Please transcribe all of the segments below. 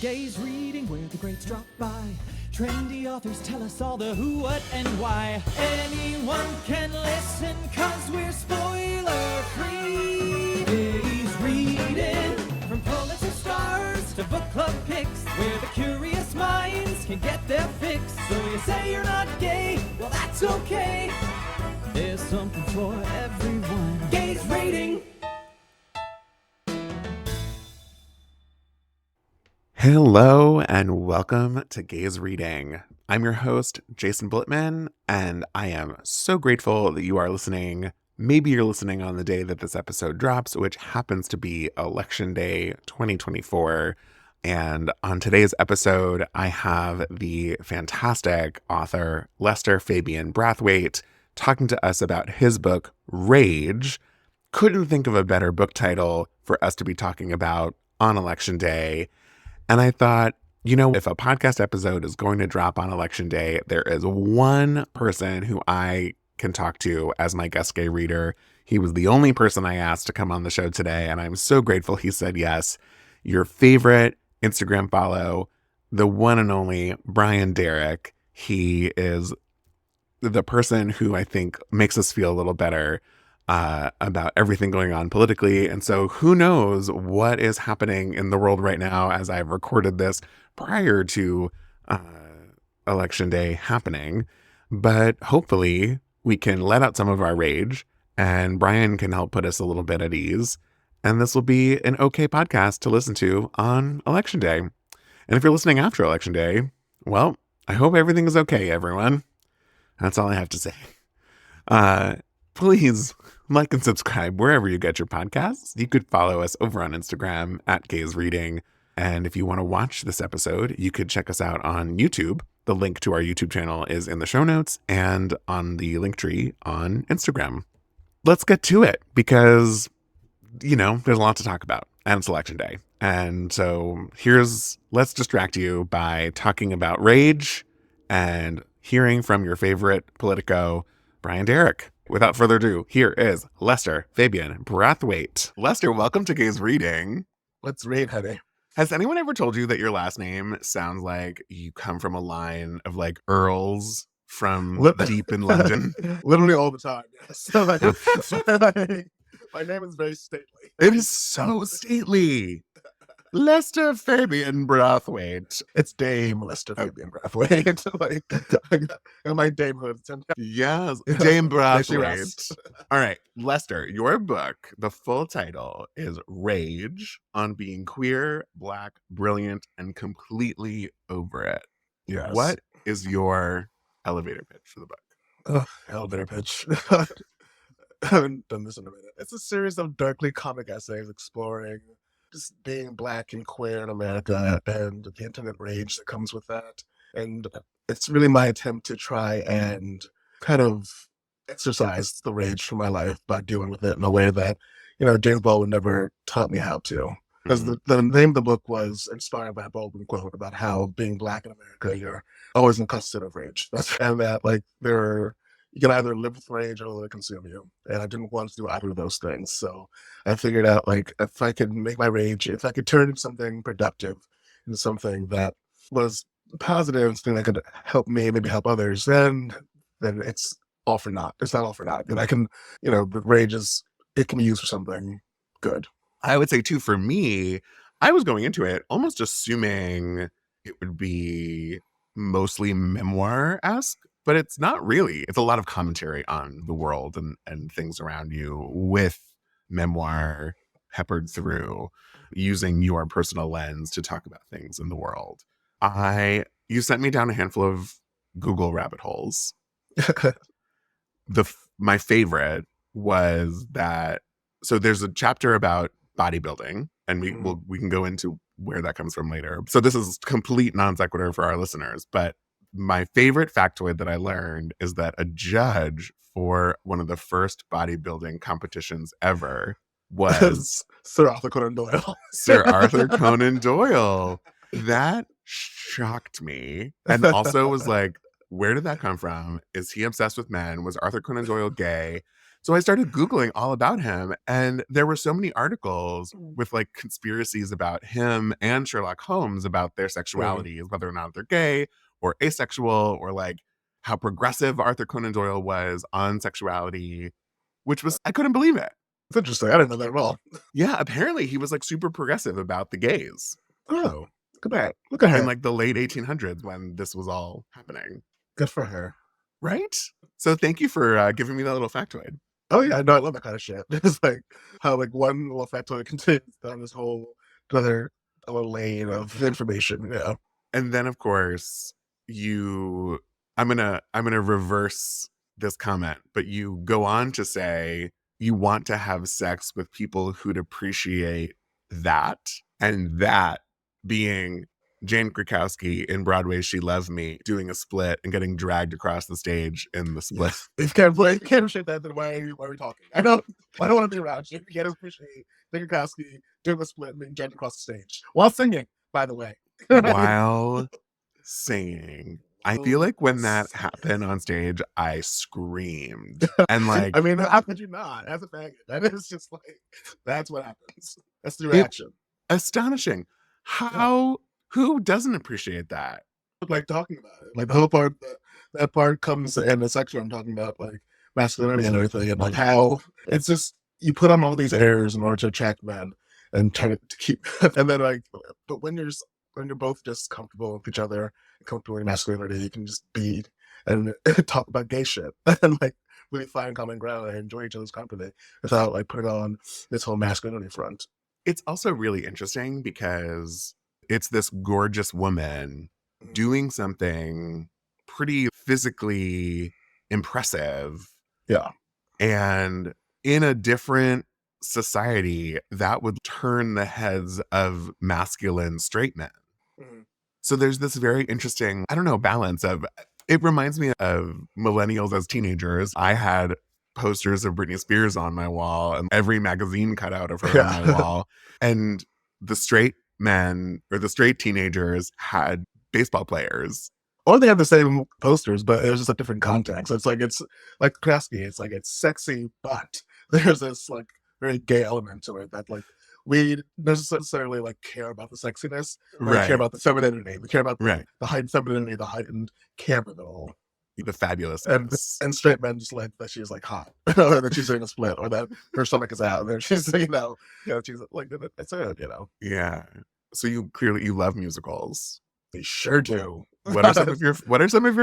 Gaze reading where the greats drop by. Trendy authors tell us all the who, what, and why. Anyone can listen, cause we're spoiler free. Gaze reading, from Pulitzer stars to book club picks, where the curious minds can get their fix. So you say you're not gay, well that's okay. There's something for everyone. Gaze reading. Hello and welcome to Gaze Reading. I'm your host, Jason Blitman, and I am so grateful that you are listening. Maybe you're listening on the day that this episode drops, which happens to be Election Day 2024. And on today's episode, I have the fantastic author Lester Fabian Brathwaite talking to us about his book, Rage. Couldn't think of a better book title for us to be talking about on Election Day. And I thought, you know, if a podcast episode is going to drop on Election Day, there is one person who I can talk to as my guest gay reader. He was the only person I asked to come on the show today, and I'm so grateful he said yes. Your favorite Instagram follow, the one and only Derrick. He is the person who I think makes us feel a little better about everything going on politically. And so who knows what is happening in the world right now as I've recorded this prior to Election Day happening. But hopefully we can let out some of our rage and Brian can help put us a little bit at ease. And this will be an okay podcast to listen to on Election Day. And if you're listening after Election Day, well, I hope everything is okay, everyone. That's all I have to say. Please like and subscribe wherever you get your podcasts. You could follow us over on Instagram at Gaze Reading. And if you want to watch this episode, you could check us out on YouTube. The link to our YouTube channel is in the show notes and on the link tree on Instagram. Let's get to it because, you know, there's a lot to talk about and it's Election Day. And so let's distract you by talking about rage and hearing from your favorite Politico, Derrick. Without further ado, here is Lester Fabian Brathwaite. Lester, welcome to Gaze Reading. Let's read, honey. Has anyone ever told you that your last name sounds like you come from a line of like earls from deep in London? Literally all the time, yes. My name is very stately. It is so stately. Lester Fabian Brathwaite. It's Dame Lester Fabian Brathwaite. My damehood. Yes, Dame Brathwaite. All right, Lester, your book, the full title is Rage, on being queer, Black, brilliant, and completely over it. Yes. What is your elevator pitch for the book? Elevator pitch. I haven't done this in a minute. It's a series of darkly comic essays exploring just being Black and queer in America and the internet rage that comes with that. And it's really my attempt to try and kind of exercise the rage from my life by dealing with it in a way that, you know, James Baldwin never taught me how to. Because the name of the book was inspired by a Baldwin quote about how being Black in America, you're always in constant of rage. And that, like, you can either live with rage or let it consume you. And I didn't want to do either of those things. So I figured out, like, if I could make my rage, if I could turn it into something productive, into something that was positive, something that could help me, maybe help others, then it's all for naught. It's not all for naught. And I can, you know, the rage it can be used for something good. I would say, too, for me, I was going into it almost assuming it would be mostly memoir-esque. But it's not really. It's a lot of commentary on the world and things around you with memoir peppered through, using your personal lens to talk about things in the world. You sent me down a handful of Google rabbit holes. My favorite was that, so there's a chapter about bodybuilding, and we can go into where that comes from later. So this is complete non sequitur for our listeners, but my favorite factoid that I learned is that a judge for one of the first bodybuilding competitions ever was Sir Arthur Conan Doyle. Sir Arthur Conan Doyle. That shocked me. And also was like, where did that come from? Is he obsessed with men? Was Arthur Conan Doyle gay? So I started Googling all about him, and there were so many articles with like conspiracies about him and Sherlock Holmes about their sexualities, whether or not they're gay or asexual, or like how progressive Arthur Conan Doyle was on sexuality, which was, I couldn't believe it. It's interesting. I didn't know that at all. Yeah, apparently he was like super progressive about the gays Oh, look at that. Look at her. in like the late 1800s when this was all happening. Good for her. Right? So thank you for giving me that little factoid. Oh yeah, no, I love that kind of shit. It's like how like one little factoid continues down this whole other little lane of information. Yeah. And then of course I'm gonna reverse this comment, but you go on to say you want to have sex with people who'd appreciate that, and that being Jane Krakowski in Broadway's She Loved Me doing a split and getting dragged across the stage in the split. Yes. If you can't appreciate that, then why are we talking? I don't want to be around you. You can't appreciate Jane Krakowski doing a split and being dragged across the stage while singing, by the way. While singing. I feel like when that happened on stage, I screamed. And like, I mean, how could you not? As a faggot, that is just like, that's what happens. That's the reaction. Astonishing. Who doesn't appreciate that? Like talking about it, like the whole part, that part comes in the section I'm talking about, like masculinity and everything, and like how it's just, you put on all these airs in order to attract men and try to keep, and then like, but when you're both just comfortable with each other, comfortable in masculinity, you can just be and talk about gay shit and like really find common ground and enjoy each other's company without like putting on this whole masculinity front. It's also really interesting because it's this gorgeous woman doing something pretty physically impressive. Yeah. And in a different society, that would turn the heads of masculine straight men. Mm-hmm. So there's this very interesting, I don't know, balance of, it reminds me of millennials as teenagers. I had posters of Britney Spears on my wall and every magazine cutout of her on my wall. And the straight men or the straight teenagers had baseball players. Or they have the same posters, but it was just a different context. It's like Krakowski, it's like it's sexy, but there's this like very gay element to it that like we don't necessarily like care about the sexiness. We care about the femininity. We care about the heightened femininity, the heightened camp of it all. The fabulous. And straight men just like that she's like hot, or that she's doing a split, or that her stomach is out, and then she's, she's like, it's it, Yeah. So you love musicals. They sure do. What are some of your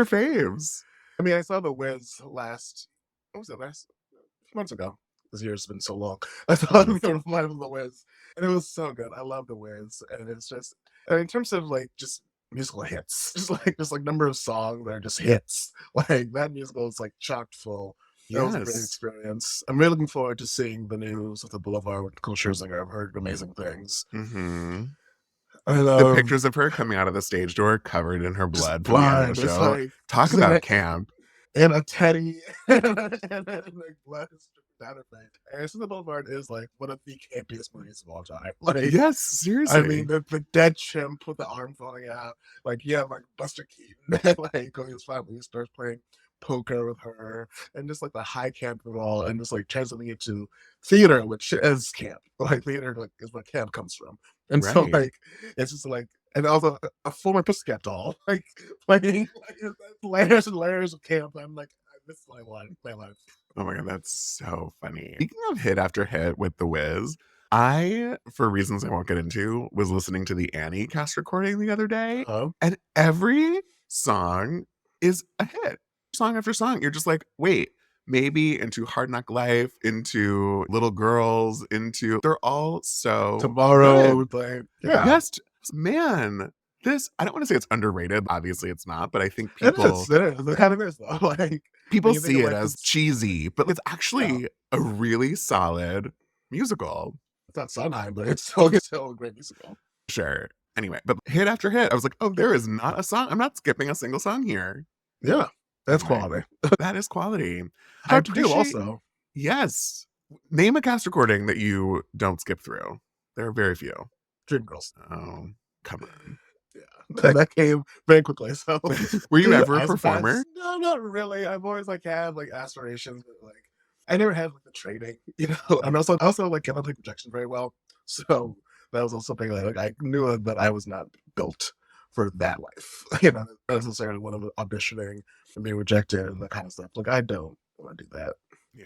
faves? I mean, I saw The Wiz last a few months ago. This year's been so long. I saw The Wiz, and it was so good. I love The Wiz, and it's just, and in terms of like just musical hits, just like number of songs that are just hits. Like that musical is like chock full. That was a great experience. I'm really looking forward to seeing the news of the Boulevard with Nicole Scherzinger. I've heard amazing things. Mm-hmm. And, the pictures of her coming out of the stage door covered in her blood from the end of the show. Like, talk about camp. And a teddy and like blood is down her face. And the Boulevard is like one of the campiest movies of all time. Like, yes, seriously. I mean, the dead chimp with the arm falling out. Like, yeah, like Buster Keaton, like going his family, he starts playing poker with her, and just like the high camp of it all, and just like translating it to theater, which is camp. Like theater, like is where camp comes from, and so like it's just like, and also a former Pussycat doll, like playing like, layers and layers of camp. I'm like, this is my life. Oh my god, that's so funny. Speaking of hit after hit with The Wiz, I, for reasons I won't get into, was listening to the Annie cast recording the other day, and every song is a hit. Song after song, you're just like, wait, maybe into Hard Knock Life, into Little Girls, into, they're all so Tomorrow, like, yes, man. This, I don't want to say it's underrated. Obviously, it's not, but I think people, it is. It kind of is though. Like people see it as cheesy, but it's actually a really solid musical. It's not Sondheim, but it's still a great musical. Sure. Anyway, but hit after hit, I was like, oh, there is not a song. I'm not skipping a single song here. Yeah. That's quality. That is quality. Hard to do also. Yes. Name a cast recording that you don't skip through. There are very few. Dreamgirls. Oh, come on. Yeah. That came very quickly. So were you ever a performer? No, not really. I've always like had like aspirations, but like I never had like the training, and also like I don't take rejection very well. So that was also something that like I knew that I was not built for that life. Not necessarily when I'm auditioning and being rejected and that kind of stuff. Like I don't want to do that. Yeah,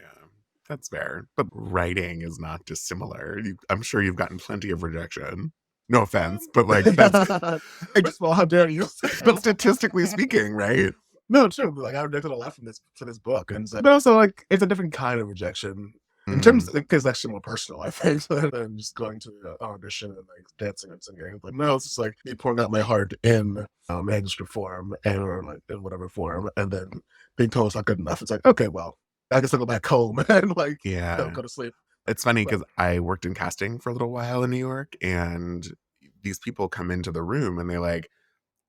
that's fair. But writing is not dissimilar. I'm sure you've gotten plenty of rejection. No offense, but like that's First of all, how dare you? but statistically speaking, right? No, true. Like I rejected a lot from this book, and but also like it's a different kind of rejection. In terms, Mm, it's actually more personal, I think, than just going to an audition and like dancing and singing. Like no, it's just like me pouring out my heart in manuscript form or like in whatever form, and then being told it's not good enough. It's like okay, well, I guess I'll go back home and like yeah. go to sleep. It's funny But because I worked in casting for a little while in New York, and these people come into the room and they like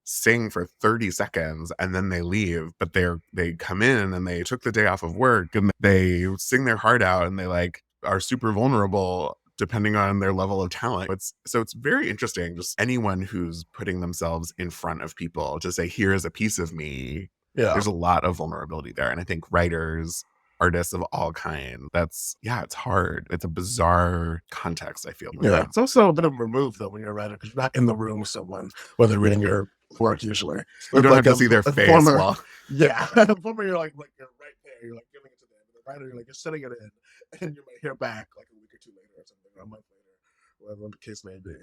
sing for 30 seconds and then they leave, but they come in and they took the day off of work and they sing their heart out and they like are super vulnerable depending on their level of talent. It's very interesting, just anyone who's putting themselves in front of people to say, here's a piece of me. yeah, There's a lot of vulnerability there. And I think writers, artists of all kind, it's hard. It's a bizarre context, I feel like. yeah. It's also a bit of a remove though when you're a writer because you're not in the room with someone while they're reading your work usually. You don't Like have to see their a face former, while yeah. A former, you're like you're right there. You're like giving it to them. The writer, you're like you're setting it in, and you might hear back like a week or two later or something, or a month later, whatever the case may be.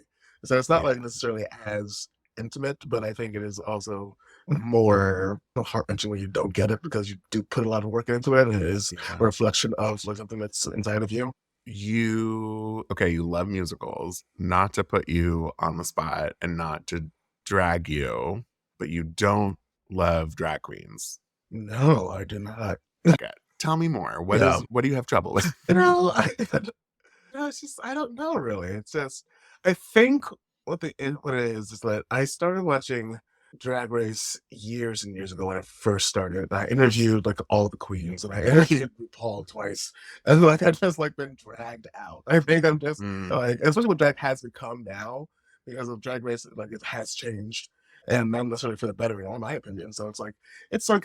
So it's not yeah. like necessarily as intimate, but I think it is also more heart wrenching when you don't get it because you do put a lot of work into it, and it is Yeah. a reflection of like something that's inside of you. You love musicals, not to put you on the spot and not to drag you, but you don't love drag queens. No, I did not. Okay. Tell me more. Yeah. What do you have trouble with? No, it's just I don't know really. It's just I think what it is that I started watching Drag Race years and years ago when I first started. I interviewed like all the queens and I interviewed RuPaul twice. And like I've just like been dragged out. I think I'm just Mm, like especially what drag has become now because of Drag Race, like it has changed. And not necessarily for the better in my opinion. So it's like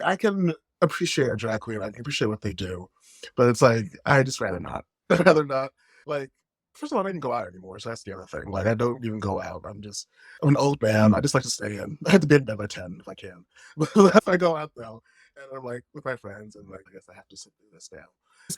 I can appreciate a drag queen, I can appreciate what they do. But it's like I just rather not. I'd rather not. Like, first of all, I don't go out anymore, so that's the other thing. Like, I don't even go out. I'm an old man. I just like to stay in. I have to be in bed by 10 if I can. But if I go out though, and I'm like with my friends, and like I guess I have to sit through this now.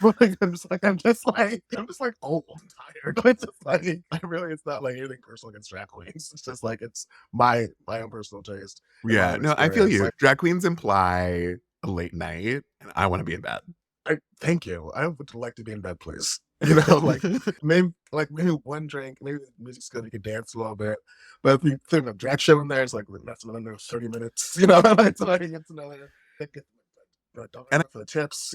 But like, I'm just like old and tired. It's just like I really, it's not like anything personal against drag queens. It's just like it's my own personal taste and my yeah, own no, I feel experience. you. Like, Drag queens imply a late night, and I want to be in bed. I thank you. I would like to be in bed, please. Maybe one drink, maybe the music's good, you can dance a little bit. But if you throw a drag show in there, it's like that's another 30 minutes, it's like it's another get the And dollar for the tips,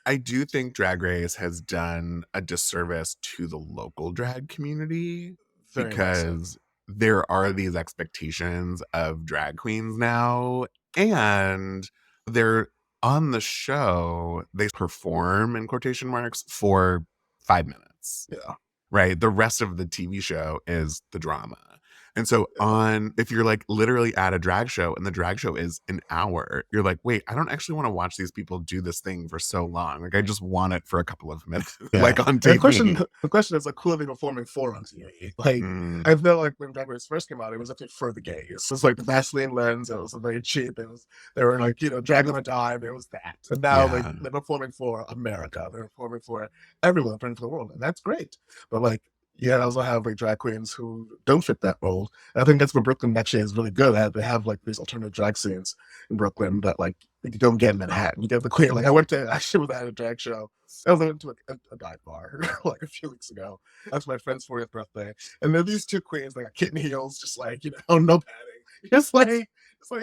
I do think Drag Race has done a disservice to the local drag community very much so. because there are these expectations of drag queens now, and they're on the show, they perform in quotation marks for 5 minutes, Yeah. right? The rest of the TV show is the drama. And so Yeah. if you're like literally at a drag show and the drag show is an hour, you're like, wait, I don't actually want to watch these people do this thing for so long. Like I just want it for a couple of minutes, like on And TV. the question is like who are they performing for on TV? Like Mm, I feel like when Drag Race first came out, it was actually for the gays. It's like the Vaseline lens, it was very cheap. They were like, dragging on a dime, it was that. And now like yeah. they're performing for America. They're performing for everyone, performing for the world. And that's great. But like I also have like drag queens who don't fit that mold. And I think that's what Brooklyn actually is really good at. They have like these alternative drag scenes in Brooklyn that like you don't get in Manhattan. You get the queen. Like I actually was at a drag show. I went to a dive bar like a few weeks ago. That's my friend's 40th birthday. And then these two queens, they got kitten heels, just like, no padding. Just like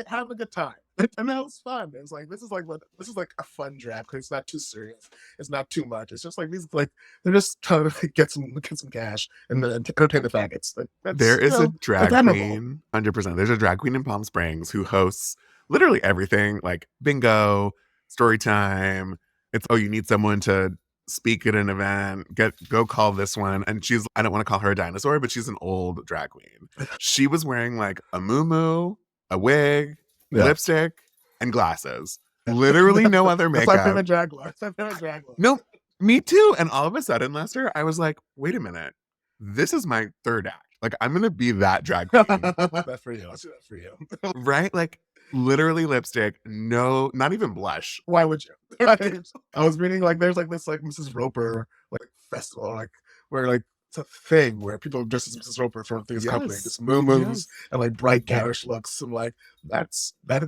having a good time. And that was fun. It's like this is like a fun drag because it's not too serious. It's not too much. It's just like these like they're just trying to get some cash and then entertain the faggots. There is a drag admirable. queen, 100%. There's a drag queen in Palm Springs who hosts literally everything like bingo, story time. It's, oh, you need someone to speak at an event, go call this one. And I don't want to call her a dinosaur, but she's an old drag queen. She was wearing like a muumuu, a wig, Yeah. lipstick, and glasses. Literally no other That's my makeup. favorite Jaguar. That's my favorite Jaguar. Nope. Me too. And all of a sudden, Lester, I was like, wait a minute. This is my third act. Like, I'm going to be that drag queen. That's for you. I'll do that for you. Right? Like, literally lipstick, no, not even blush. Why would you? Right? I was reading like there's like this like Mrs. Roper like festival like where like it's a thing where people dress as Mrs. Roper for things company, just moo-moos and like bright garish looks and like that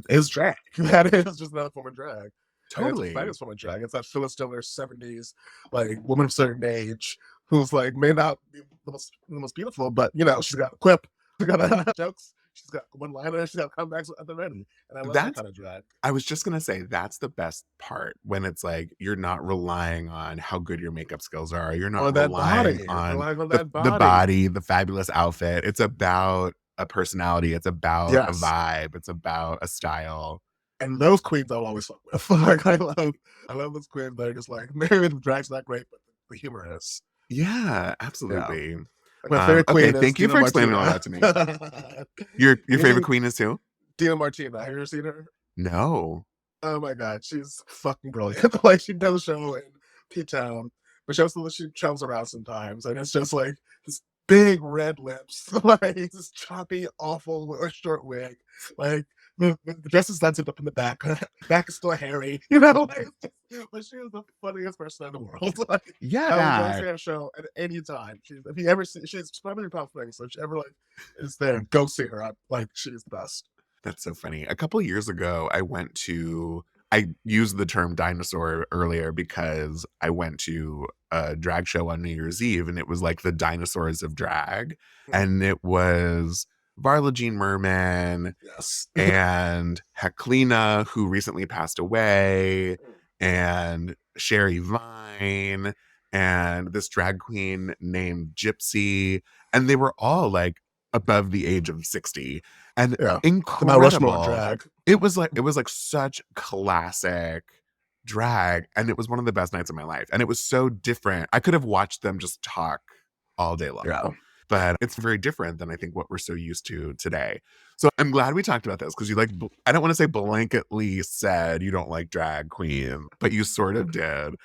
is drag. That is just another form of drag. Totally. That is form of drag. It's that Phyllis Diller 70s like woman of a certain age who's like may not be the most beautiful, but you know she's got a quip, she's got jokes. She's got one liner, she's got comebacks at the ready. And I love that kind of drag. I was just going to say, that's the best part when it's like, you're not relying on how good your makeup skills are. You're not relying on the body, the fabulous outfit. It's about a personality. It's about a vibe. It's about a style. And those queens I'll always fuck with. Like, I love those queens that are just like, maybe the drag's not great, but the humor is. Yeah, absolutely. Yeah. My favorite queen is thank you for explaining all that to me. Your favorite queen is who? Dina Martina. Have you ever seen her? No. Oh my God, she's fucking brilliant. Like she does a show in P-Town, but she travels around sometimes, and it's just like this big red lips, like this choppy, awful short wig, like the dress is zipped up in the back. Back is still hairy, you know. Like, but she is the funniest person in the world. Like, yeah, I would go see her show at any time. If you ever see, she's probably thing, so if she ever like is there, go see her. Like she's the best. That's so funny. A couple of years ago, I used the term dinosaur earlier because I went to a drag show on New Year's Eve, and it was like the dinosaurs of drag. And it was Varla Jean Merman and Heklina, who recently passed away, and Sherry Vine, and this drag queen named Gypsy. And they were all like above the age of 60. And incredible drag. It was like such classic drag, and it was one of the best nights of my life. And it was so different. I could have watched them just talk all day long. Yeah. But it's very different than I think what we're so used to today. So I'm glad we talked about this because you I don't want to say blanketly said you don't like drag queen, but you sort of did.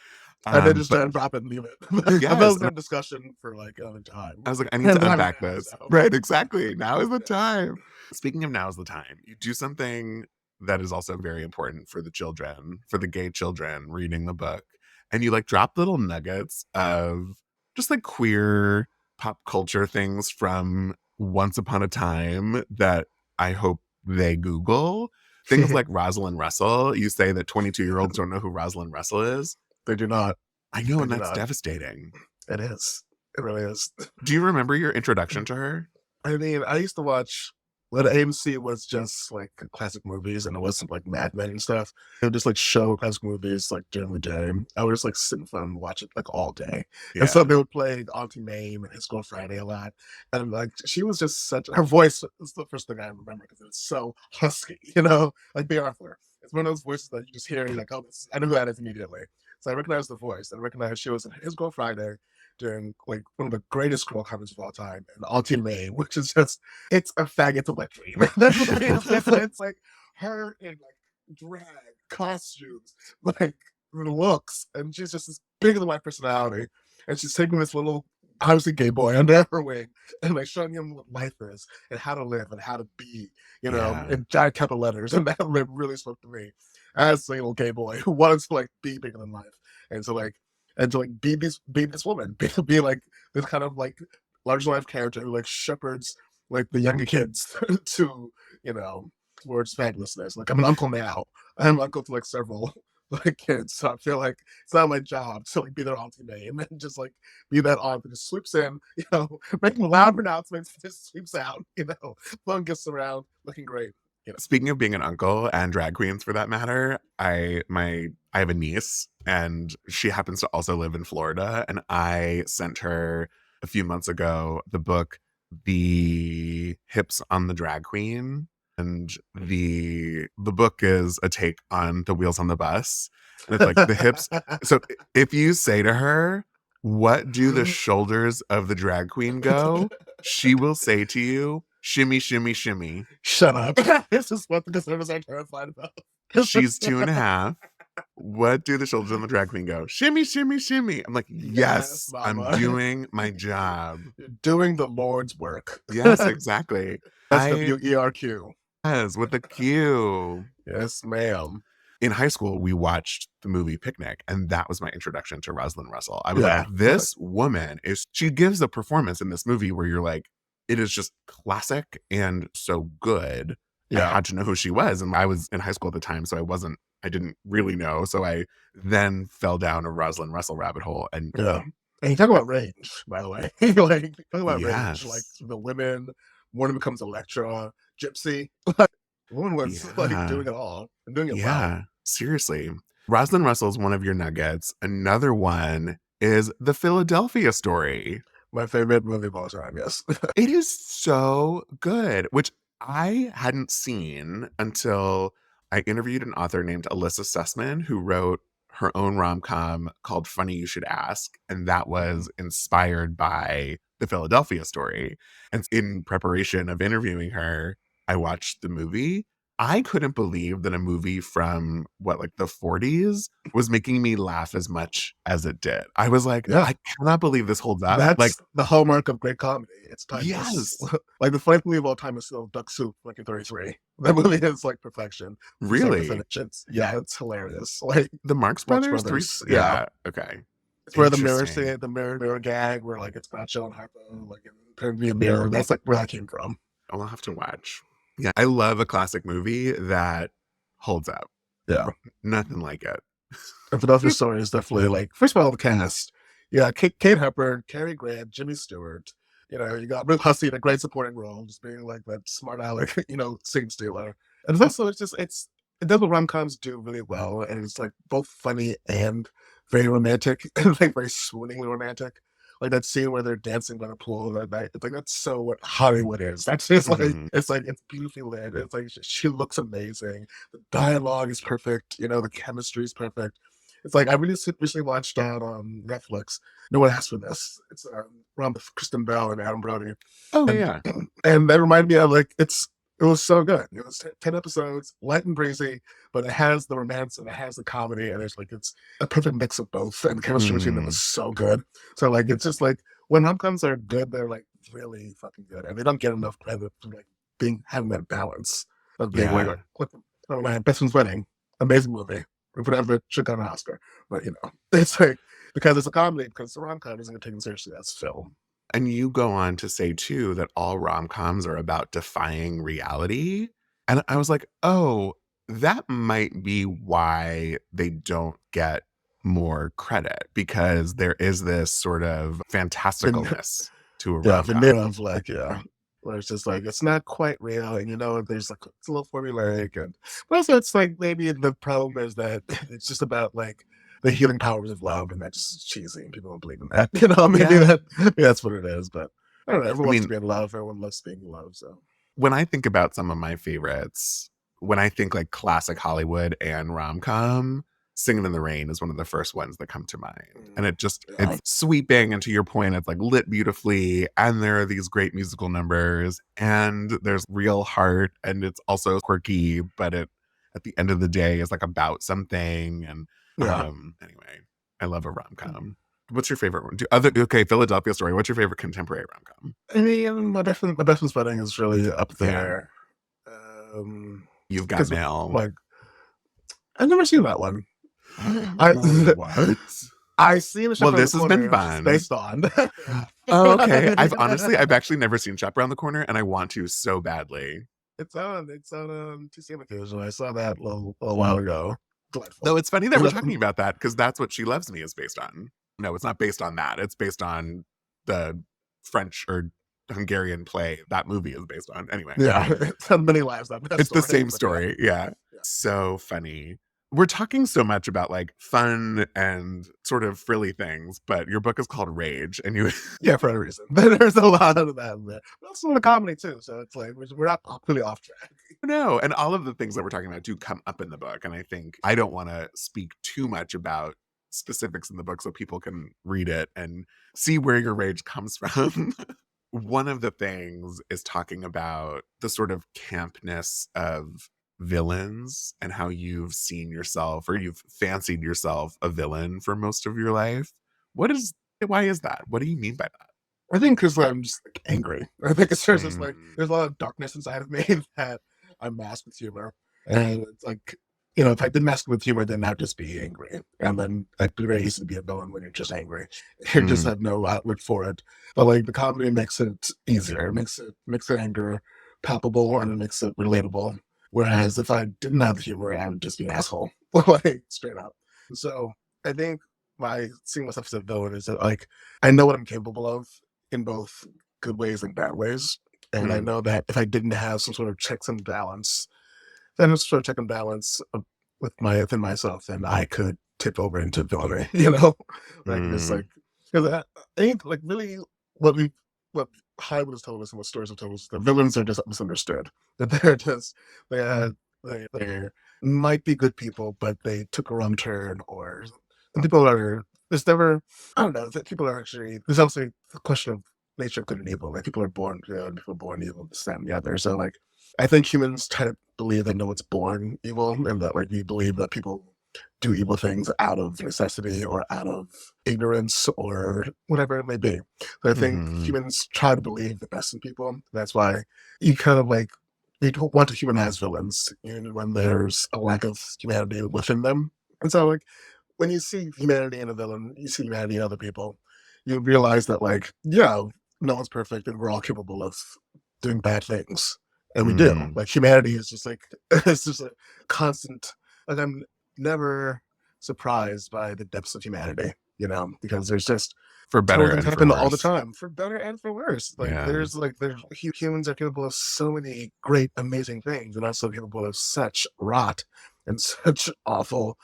And then just drop it and leave it. Yes. That was a discussion for like another time. I was like, I need to unpack this. So. Right, exactly. Now is the time. Speaking of now is the time, you do something that is also very important for the children, for the gay children reading the book. And you like drop little nuggets of just like queer pop culture things from once upon a time that I hope they Google. Things like Rosalind Russell. You say that 22-year-olds don't know who Rosalind Russell is. They do not. I know, and that's devastating. It is. It really is. Do you remember your introduction to her? I mean, I used to watch when AMC was just like classic movies and it wasn't like Mad Men and stuff. It would just like show classic movies like during the day. I would just like sit in front and watch it like all day. Yeah. And so they would play Auntie Mame and His Girl Friday a lot. And like she was just her voice is the first thing I remember because it's so husky, you know, like B. Arthur. It's one of those voices that you just hear and you're like, oh, I know who that is immediately. So I recognized the voice. I recognized she was in His Girl Friday during like one of the greatest girl comments of all time, and Auntie May, which is just, it's a faggot to wet dream. That's what it is. It's like her in like drag costumes, like looks, and she's just this bigger than life personality, and she's taking this little obviously gay boy under her wing and like showing him what life is and how to live and how to be, you know, in giant capital letters, and that really spoke to me as a little gay boy who wanted to like be bigger than life, and to be this woman, be like this kind of like large life character who like shepherds like the younger kids to, you know, towards fabulousness. Like I'm an uncle now. I'm an uncle to like several like kids, so I feel like it's not my job to like be their Auntie May and then just like be that aunt that just swoops in, you know, making loud pronouncements, just sweeps out, you know, blowing gifts around, looking great. You know. Speaking of being an uncle and drag queens for that matter, I have a niece and she happens to also live in Florida, and I sent her a few months ago the book The Hips on the Drag Queen, and the book is a take on The Wheels on the Bus. And it's like the hips. So if you say to her, what do the shoulders of the drag queen go? She will say to you, shimmy, shimmy, shimmy. Shut up. This is what the conservatives are terrified about. She's 2.5. What do the children of the drag queen go? Shimmy, shimmy, shimmy. I'm like, Yes, yes, I'm mama. doing my job. You're doing the Lord's work. Yes, exactly. I SWERQ. yes, with the Q. Yes, ma'am. In high school, we watched the movie Picnic, and that was my introduction to Rosalind Russell. I was like, Yeah. this woman she gives a performance in this movie where you're like, it is just classic and so good. I Yeah. had to know who she was. And I was in high school at the time, so I didn't really know. So I then fell down a Rosalind Russell rabbit hole. And Yeah. And you talk about range, by the way. Like, talk about range. Like, yes, the women, one becomes Electra, Gypsy. Like, the woman was, like, yeah, doing it all and doing it well. yeah, seriously. Rosalind Russell is one of your nuggets. Another one is The Philadelphia Story. My favorite movie of all time, yes. It is so good, which I hadn't seen until I interviewed an author named Alyssa Sussman who wrote her own rom-com called Funny You Should Ask, and that was inspired by The Philadelphia Story. And in preparation of interviewing her, I watched the movie. I couldn't believe that a movie from like the 40s was making me laugh as much as it did. I was like, Yeah. I cannot believe this holds up. Like, That's the hallmark of great comedy. It's timeless. yes. Like, the funny movie of all time is still Duck Soup, 1933. That movie is, like, perfection. From start to Really? finish. It's hilarious. Like, The Marx Marx Brothers? Brothers, Three? yeah. Yeah. Okay. It's where the mirror Interesting. scene, the mirror gag, where, like, it's Groucho and Harpo, like, turn to be a mirror. That's, like, where that came from. I'll have to watch. Yeah. I love a classic movie that holds up. Yeah. Nothing like it. And Philadelphia Story is definitely, like, first of all, the cast. Yeah, Kate Hepburn, Cary Grant, Jimmy Stewart. You know, you got Ruth Hussey in a great supporting role, just being like that smart aleck, scene stealer. And it's also, it does what rom-coms do really well. And it's, like, both funny and very romantic, and, like, very swooningly romantic. Like that scene where they're dancing by the pool that night. It's like, that's so what Hollywood is. That's just like, Mhm. it's beautifully lit. It's like, she looks amazing. The dialogue is perfect. The chemistry is perfect. It's like, I recently watched on Netflix, No One Asked for This. It's around with Kristen Bell and Adam Brody. Oh, And, yeah. and that reminded me of, like, it was so good. It was 10 episodes, light and breezy, but it has the romance and it has the comedy, and it's a perfect mix of both, and the chemistry between them is so good. So, like, it's just like, when rom-coms are good, they're, like, really fucking good, and they don't get enough credit for, like, having that balance of being Yeah. my Best Friend's Wedding, amazing movie. Whatever should got an Oscar, but it's like, because it's a comedy, because the rom-com isn't taken seriously as film. And you go on to say, too, that all rom-coms are about defying reality. And I was like, oh, that might be why they don't get more credit, because there is this sort of fantasticalness to a rom-com. Veneer of, like, where it's just like, it's not quite real, and there's, like, it's a little formulaic, but also it's like, maybe the problem is that it's just about, like, the healing powers of love, and that's just cheesy, and people don't believe in that. Maybe that's what it is, but I don't know. Everyone wants to be in love. Everyone loves being in love. So when I think about some of my favorites, when I think like classic Hollywood and rom-com, Singing in the Rain is one of the first ones that come to mind. And it's sweeping, and to your point, it's like lit beautifully, and there are these great musical numbers, and there's real heart, and it's also quirky, but it at the end of the day is like about something. And anyway, I love a rom-com. What's your favorite one? Philadelphia Story. What's your favorite contemporary rom-com? I mean, my best friend's wedding is really up there. You've Got Mail. Like, I've never seen that one. What? I've seen Well, this has been fun. Based on. Oh, okay. I've actually never seen Shop Around the Corner, and I want to so badly. It's on TCM occasionally. I saw that a little while ago. Delightful. Though it's funny that we're talking about that, because that's what She Loves Me is based on. No, it's not based on that. It's based on the French or Hungarian play that movie is based on. Anyway. Yeah, it's on many lives. It's the same story. Yeah. So funny. We're talking so much about like fun and sort of frilly things, but your book is called Rage, and you for a reason. There's a lot of that in there. But also the comedy too. So it's like we're not completely off track. No, and all of the things that we're talking about do come up in the book. And I think I don't want to speak too much about specifics in the book so people can read it and see where your rage comes from. One of the things is talking about the sort of campness of villains and how you've seen yourself or you've fancied yourself a villain for most of your life. Why is that? What do you mean by that? I think because I'm just like angry. I think it's just like Mm, there's a lot of darkness inside of me that I mask with humor, and it's like if I did mask with humor, then I'd just be angry, and then I'd be very easy to be a villain when you're just angry. You just mm, have no outlet for it. But like the comedy makes it easier. It makes the anger palpable and it makes it relatable. Whereas if I didn't have the humor, I would just be an asshole, like straight up. So I think my seeing myself as a villain is that like I know what I'm capable of in both good ways and bad ways. And I mm, know that if I didn't have some sort of checks and balance, then some sort of check and balance within myself, then I could tip over into villainy, like this, mm. like, because I think like really what Hollywood has told us and what stories have told us, the villains are just misunderstood. That they're just, they might be good people, but they took a wrong turn, or and people are, there's never, I don't know, that people are actually, there's also the question of nature of good and evil. Like people are born good, people are born evil, this, that, and the other. So like, I think humans tend to believe they know it's born evil, and that like we believe that people do evil things out of necessity or out of ignorance or whatever it may be. So I think Mhm. humans try to believe the best in people. That's why you kind of like you don't want to humanize villains, even when there's a lack of humanity within them. And so like when you see humanity in a villain, you see humanity in other people, you realize that like, yeah, no one's perfect and we're all capable of doing bad things. And we do. Mm. Like humanity is just like it's just a constant, like I'm never surprised by the depths of humanity, because there's just For terrible better things and for happen all the worse. time, for better and for worse. Like Yeah. there's humans are capable of so many great, amazing things, and also capable of such rot and such awful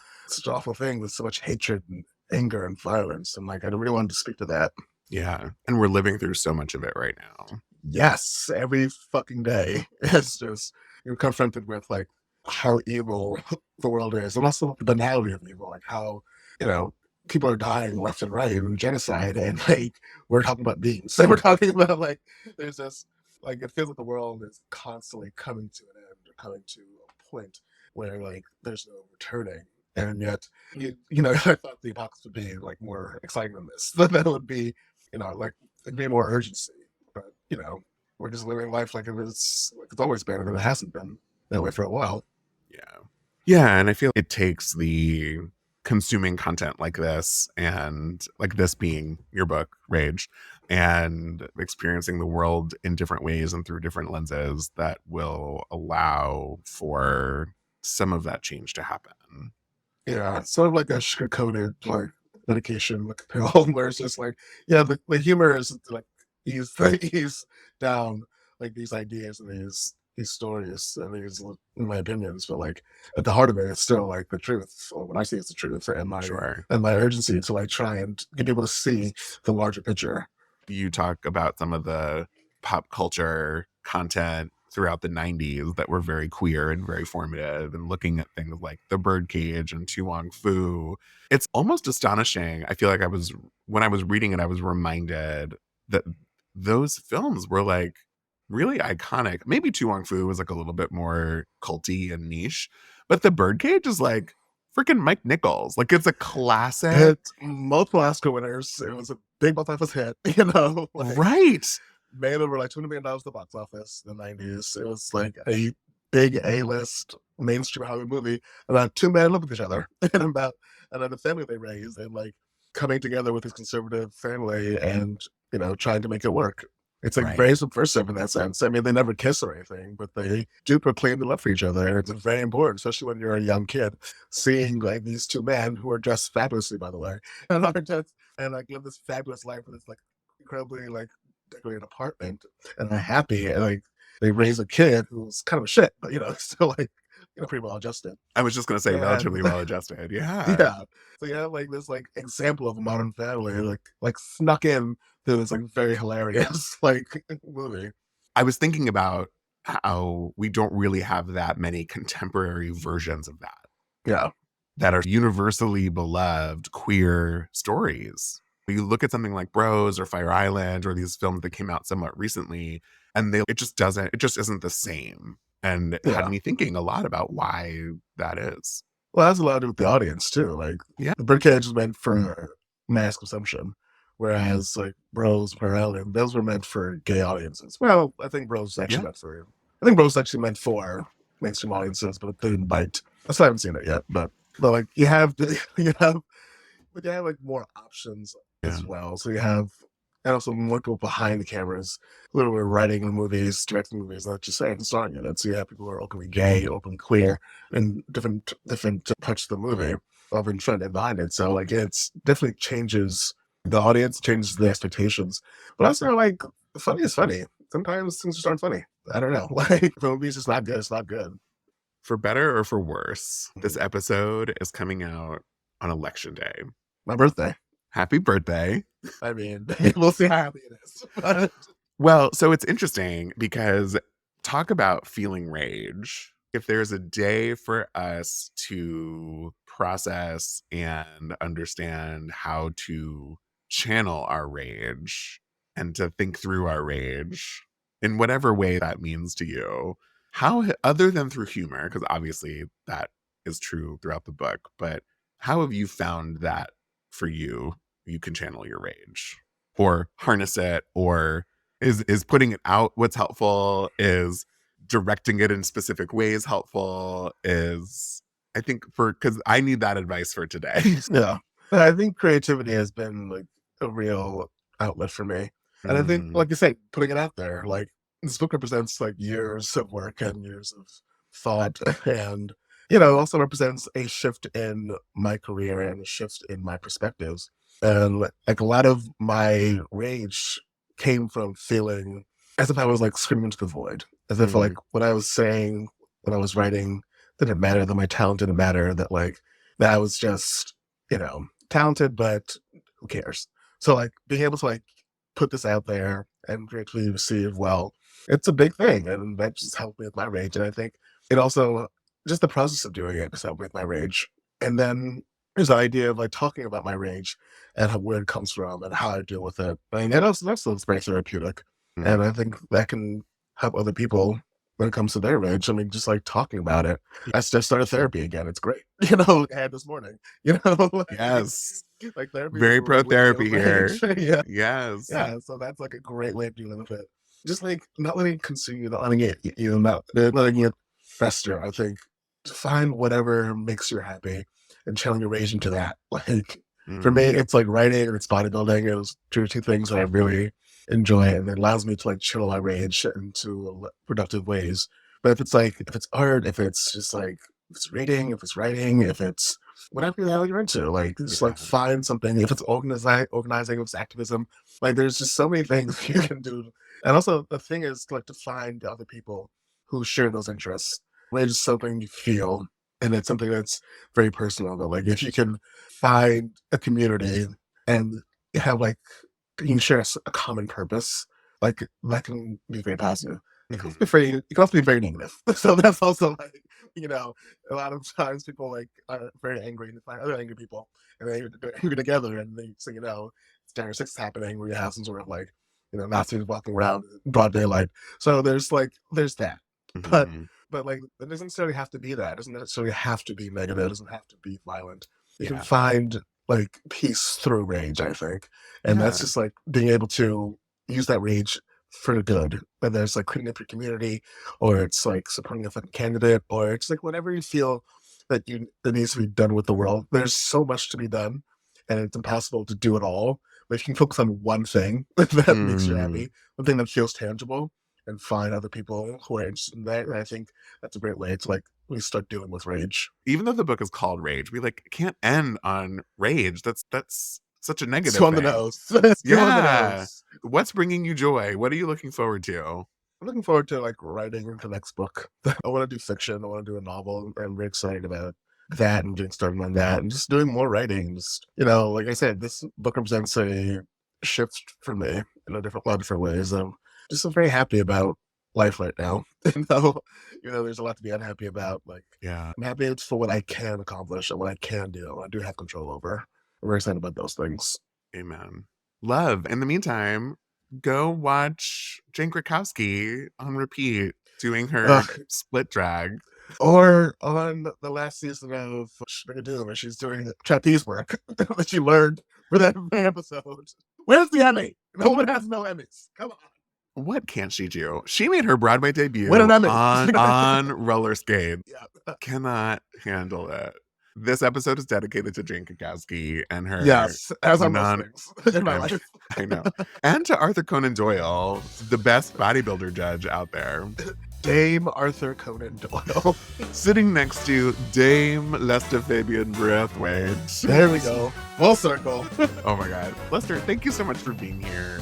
things with so much hatred and anger and violence. And like I really wanted to speak to that. Yeah. And we're living through so much of it right now. Yes, every fucking day. It's just you're confronted with like how evil the world is, and also the banality of evil, like how you know people are dying left and right and genocide, and like we're talking about beings, and we're talking about like there's this like it feels like the world is constantly coming to an end or coming to a point where like there's no returning. And yet, I thought the apocalypse would be like more exciting than this. That would be, like it'd be more urgency, but we're just living life like it's always been, and it hasn't been that way for a while. Yeah. Yeah. And I feel it takes the consuming content like this and like this being your book, Rage, and experiencing the world in different ways and through different lenses that will allow for some of that change to happen. Yeah, it's sort of like a sugar-coated like medication, like a pill, where it's just like, yeah, the humor is like he's down like these ideas and these stories and these in my opinions, but like at the heart of it, it's still like the truth. Or when I see it's the truth, and my Sure. and my urgency to like try and get people to see the larger picture. You talk about some of the pop culture content throughout the 90s that were very queer and very formative and looking at things like The Birdcage and Tu Wong Fu. It's almost astonishing. I feel like when I was reading it, I was reminded that those films were like really iconic. Maybe Tu Wong Fu was like a little bit more culty and niche, but The Birdcage is like freaking Mike Nichols. Like it's a classic. Hit multiple Oscar winners. It was a big box office hit, like Right. made over like $20 million at the box office in the '90s. It was like a big A-list mainstream Hollywood movie about two men living with each other and then the family they raised and like coming together with this conservative family and trying to make it work. It's like Right. very subversive in that sense. I mean, they never kiss or anything, but they do proclaim their love for each other, and it's very important, especially when you're a young kid, seeing like these two men who are dressed fabulously, by the way, and are just and like live this fabulous life with this like incredibly like decorated apartment and they're happy and like they raise a kid who's kind of a shit, but still like pretty well adjusted. I was just gonna say And relatively well adjusted. Yeah. yeah, so you have like this like example of a modern family like snuck in to this like very hilarious like movie. I was thinking about how we don't really have that many contemporary versions of Yeah, that are universally beloved queer stories. You look at something like Bros or Fire Island or these films that came out somewhat recently, and it just isn't the same. and had me thinking a lot about why that is. Well, that has a lot to do with the audience too. Like, Yeah. the birdcage is meant for mass consumption, whereas like Bros, Morel, those were meant for gay audiences. Well, I think Bros is actually Yeah. meant for. I think Bros is actually meant for mainstream audiences, but they didn't bite. I still haven't seen it yet, but like you have but you have like more options as well. So you have, and also more people behind the cameras who are writing the movies, directing movies, not just saying starring in it. So you have people who are openly gay, openly queer, and different parts of the movie, of in front and behind it. So like it's definitely changes the audience, changes the expectations. But also like funny is funny. Sometimes things just aren't funny. I don't know. Like if a movie's just not good, it's not good. For better or for worse, this episode is coming out on Election Day. My birthday. Happy birthday. I mean, we'll see how happy it is. Well, so it's interesting because talk about feeling rage. If there's a day for us to process and understand how to channel our rage and to think through our rage in whatever way that means to you, how, other than through humor, because obviously that is true throughout the book, but how have you found that for you, you can channel your rage or harness it, or is putting it out what's helpful, is directing it in specific ways helpful, is I think for, because I need that advice for today. Yeah. I think creativity has been like a real outlet for me. And I think, like you say, putting it out there, like this book represents like years of work and years of thought and, also represents a shift in my career and a shift in my perspectives. And like a lot of my rage came from feeling as if I was like screaming into the void, as if like what I was saying, what I was writing didn't matter, that my talent didn't matter, that like that I was just, talented, but who cares? So like being able to like put this out there and gratefully receive, well, it's a big thing. And that just helped me with my rage. And I think it also, just the process of doing it just helped me with my rage. And then there's the idea of like talking about my rage and where it comes from and how I deal with it. I mean, that's very therapeutic. And I think that can help other people when it comes to their rage. I mean, just like talking about it. I just started therapy again. It's great. I had this morning, like, Yes. like therapy is Very a pro great way to therapy deal with here. rage. Yeah. Yes. Yeah. So that's like a great way of dealing with it. Just like not letting it consume you, not letting it, not letting it fester. I think to find whatever makes you happy and channel your rage into that. Like for me, it's like writing or it's bodybuilding. It was two things that I really enjoy, and it allows me to like channel my rage into productive ways. But if it's art, if it's just like, if it's reading, if it's writing, if it's whatever the hell you're into, like just like find something. If it's organizing, if it's activism, like there's just so many things you can do. And also the thing is like to find other people who share those interests. Rage is something you feel, and it's something that's very personal. But like if you can find a community and have like, you can share a common purpose, like that can be very positive. It can also be very negative. So that's also like, a lot of times people like are very angry and find other angry people and they're angry together, and they so it's January 6th happening where you have some sort of like, Nazis walking around in broad daylight. So there's that. But like it doesn't necessarily have to be that. It doesn't necessarily have to be negative. It doesn't have to be violent. You can find like peace through rage, I think. And that's just like being able to use that rage for the good, whether it's like cleaning up your community, or it's like supporting a fucking candidate, or it's like whatever you feel that needs to be done with the world. There's so much to be done, and it's impossible to do it all. But if you can focus on one thing that makes you happy, one thing that feels tangible, and find other people who are interested in that, and I think that's a great way to like really start dealing with rage. Even though the book is called Rage, we like can't end on rage. That's such a negative It's on the thing. nose. It's on the nose. What's bringing you joy? What are you looking forward to? I'm looking forward to like writing the next book. I want to do fiction. I want to do a novel. I'm very excited about that and getting started on that and just doing more writing. Just, like I said, this book represents a shift for me in a lot of different ways. I'm very happy about life right now. There's a lot to be unhappy about. Like, I'm happy for what I can accomplish and what I can do. I do have control over. I'm very excited about those things. Amen. Love. In the meantime, go watch Jane Krakowski on repeat. doing her Ugh. split drag. Or on the last season of Doom, where she's doing trapeze work that she learned for that episode. Where's the Emmy? No one has no Emmys. Come on. What can't she do? She made her Broadway debut Win an Emmy. on roller skates. Yeah. Cannot handle it. This episode is dedicated to Jane Krakowski and her Yes, as are most non. things in my I'm- life. I know. And to Arthur Conan Doyle, the best bodybuilder judge out there. Dame Arthur Conan Doyle. Sitting next to Dame Lester Fabian Brathwaite. There we go. Full circle. Oh my God. Lester, thank you so much for being here.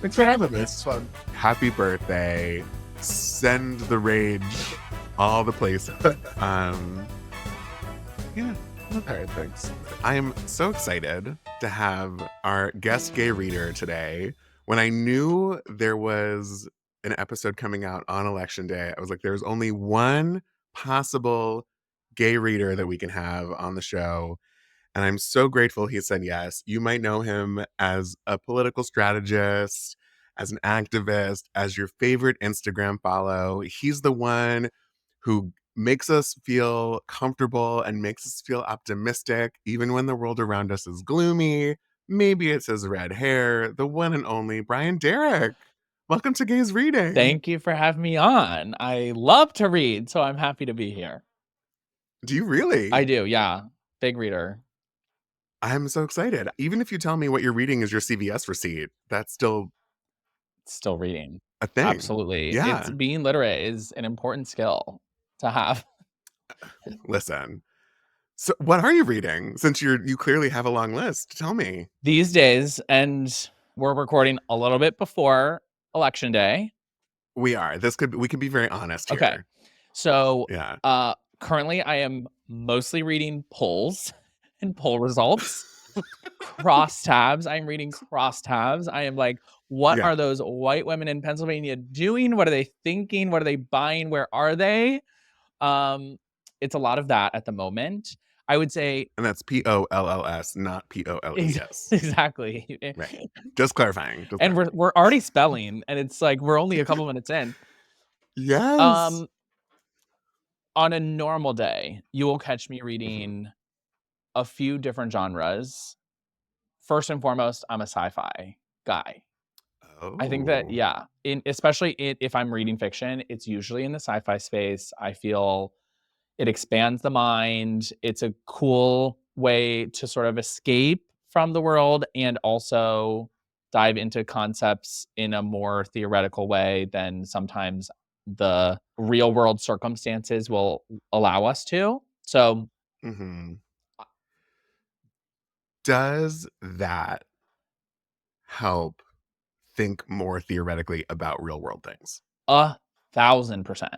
Thanks for having me. It's fun. Happy birthday. Send the rage all the places. Yeah. All right, thanks. I am so excited to have our guest gay reader today. When I knew there was an episode coming out on Election Day, I was like, there's only one possible gay reader that we can have on the show. And I'm so grateful he said yes. You might know him as a political strategist, as an activist, as your favorite Instagram follow. He's the one who makes us feel comfortable and makes us feel optimistic, even when the world around us is gloomy. Maybe it's his red hair, the one and only Brian Derrick. Welcome to Gays Reading. Thank you for having me on. I love to read, so I'm happy to be here. Do you really? I do, yeah. Big reader. I'm so excited. Even if you tell me what you're reading is your CVS receipt, that's still reading. a thing. Absolutely. Yeah. It's being literate is an important skill to have. Listen. So what are you reading? Since you clearly have a long list. Tell me. These days, and we're recording a little bit before Election Day. We are. We can be very honest here. Okay. So Yeah. currently I am mostly reading polls and poll results. Crosstabs. I'm reading crosstabs. I am like, what Yeah. are those white women in Pennsylvania doing? What are they thinking? What are they buying? Where are they? It's a lot of that at the moment. I would say, And that's POLLS, not POLES. exactly. Right. Just clarifying. And we're already spelling, and it's like we're only a couple minutes in. Yes. On a normal day, you will catch me reading a few different genres. First and foremost, I'm a sci-fi guy. Oh. I think that, yeah, especially if I'm reading fiction, it's usually in the sci-fi space. I feel it expands the mind. It's a cool way to sort of escape from the world and also dive into concepts in a more theoretical way than sometimes the real world circumstances will allow us to. So, does that help think more theoretically about real world things? 1,000%.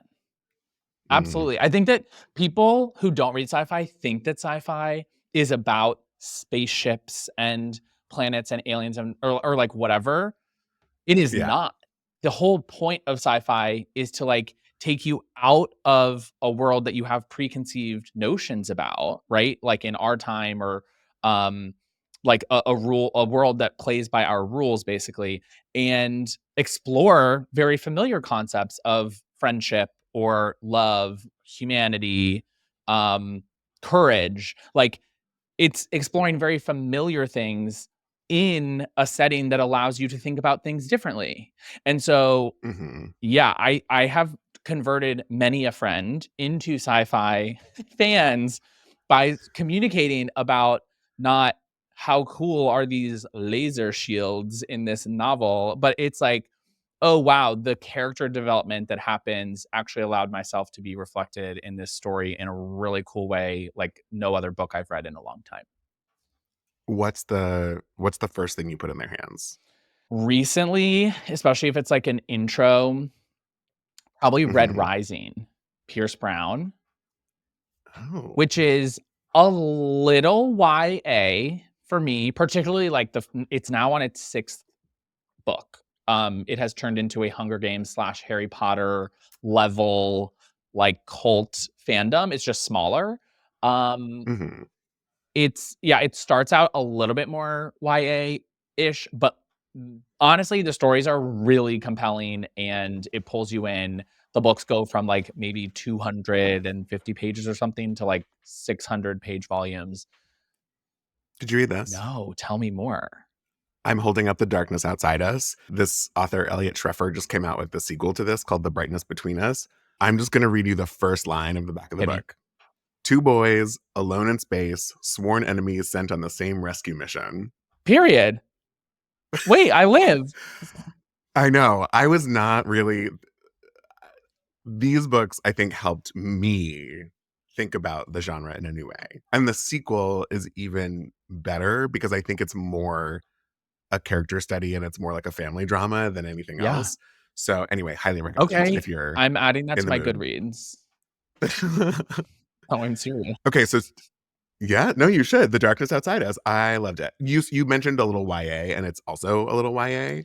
Absolutely. I think that people who don't read sci-fi think that sci-fi is about spaceships and planets and aliens and or like whatever. It is not. The whole point of sci-fi is to like take you out of a world that you have preconceived notions about, right? Like in our time, or like a world that plays by our rules, basically, and explore very familiar concepts of friendship or love, humanity, courage. Like it's exploring very familiar things in a setting that allows you to think about things differently. And so, yeah, I have converted many a friend into sci-fi fans by communicating about not how cool are these laser shields in this novel, but it's like, oh, wow, the character development that happens actually allowed myself to be reflected in this story in a really cool way, like no other book I've read in a long time. What's the first thing you put in their hands? Recently, especially if it's like an intro, probably Red Rising, Pierce Brown, which is a little YA for me, particularly like it's now on its 6th book. It has turned into a Hunger Games / Harry Potter level like cult fandom. It's just smaller. It starts out a little bit more YA-ish, but honestly, the stories are really compelling and it pulls you in. the books go from like maybe 250 pages or something to like 600-page volumes. Did you read this? No, tell me more. I'm holding up The Darkness Outside Us. This author, Elliot Schreffer, just came out with the sequel to this called The Brightness Between Us. I'm just going to read you the first line of the back of the Hit me. book. 2 boys, alone in space, sworn enemies sent on the same rescue mission. Period. Wait, I live. I know. I was not really... These books, I think, helped me think about the genre in a new way. And the sequel is even better because I think it's more a character study and it's more like a family drama than anything Yeah. else. So anyway, highly recommend Okay. if you're I'm adding that in to the my mood. Goodreads. Oh, I'm serious. Okay, so yeah, no, you should. The Darkness Outside Us. I loved it. You mentioned a little YA, and it's also a little YA.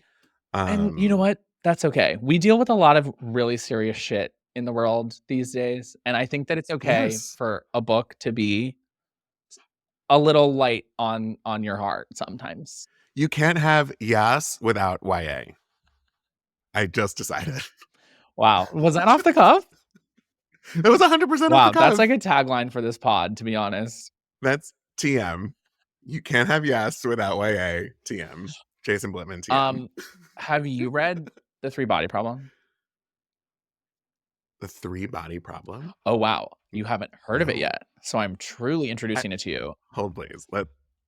And you know what? That's okay. We deal with a lot of really serious shit in the world these days. And I think that it's okay Yes. for a book to be a little light on your heart sometimes. You can't have yes without YA. I just decided. Wow. Was that off the cuff? It was 100% off Wow, the cuff. that's like a tagline for this pod, to be honest. That's TM. You can't have yes without YA. TM. Jason Blitman, TM. Have you read The 3-Body Problem? The 3-Body Problem? Oh, wow. You haven't heard of it No. yet. So I'm truly introducing it to you. Hold, please.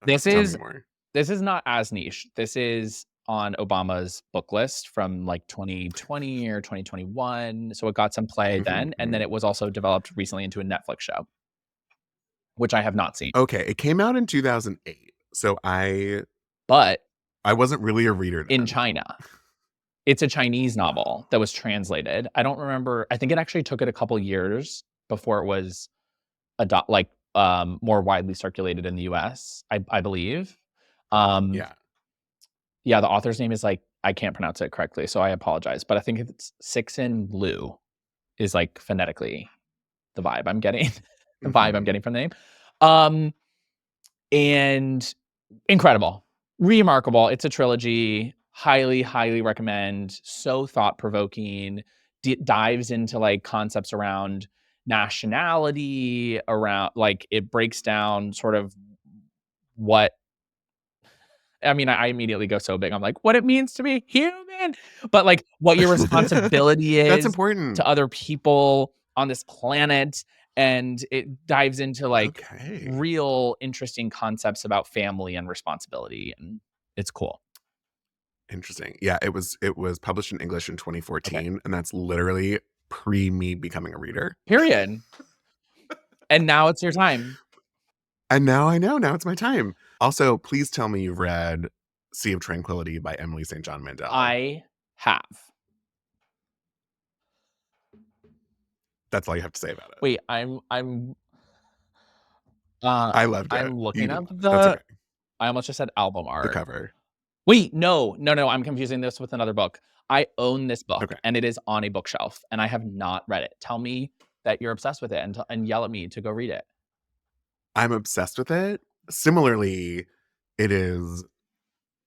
This tell is me more. This is not as niche. This is on Obama's book list from like 2020 or 2021. So it got some play then. And then it was also developed recently into a Netflix show, which I have not seen. Okay, it came out in 2008. So But I wasn't really a reader then. in China. It's a Chinese novel that was translated. I don't remember. I think it actually took it a couple years before it was more widely circulated in the US, I believe. Yeah. Yeah, the author's name is like, I can't pronounce it correctly, so I apologize. But I think it's Cixin Liu is like phonetically the vibe I'm getting. The vibe I'm getting from the name. And incredible. Remarkable. It's a trilogy. Highly, highly recommend. So thought-provoking. Dives into like concepts around nationality, around like it breaks down sort of what I mean, I immediately go so big. I'm like, what it means to be human, but like what your responsibility That's is important. to other people on this planet. And it dives into like real interesting concepts about family and responsibility. And it's cool. Interesting. Yeah, it was published in English in 2014, and that's literally pre me becoming a reader. Period. And now it's your time. And now I know. Now it's my time. Also, please tell me you've read Sea of Tranquility by Emily St. John Mandel. I have. That's all you have to say about it. Wait, I loved it. I'm looking up That's okay. I almost just said album art. The cover. Wait, no. I'm confusing this with another book. I own this book and it is on a bookshelf and I have not read it. Tell me that you're obsessed with it and yell at me to go read it. I'm obsessed with it. Similarly, it is